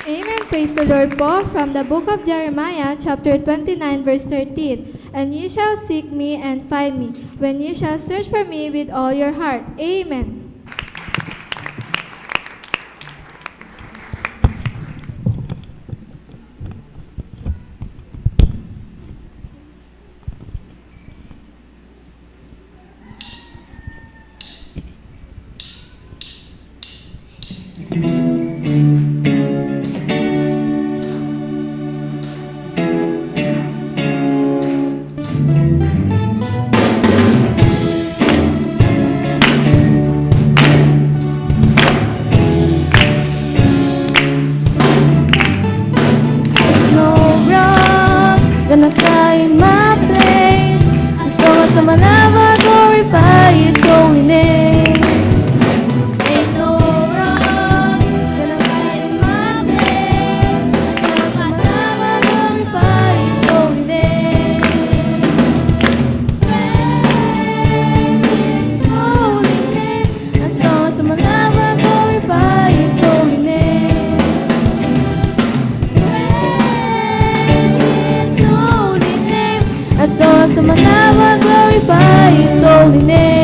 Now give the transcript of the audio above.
Amen. Praise the Lord po from the book of Jeremiah chapter 29 verse 13. And you shall seek me and find me when you shall search for me with all your heart. Amen. Gonna climb my place as long as I'm alive, I glorify His holy name. Ain't no wrong. Gonna climb my place as long as I'm alive, I glorify His holy name. Praise His holy name. As long as I'm alive, I glorify His holy name. As long as I'm alive, I glorify His holy name.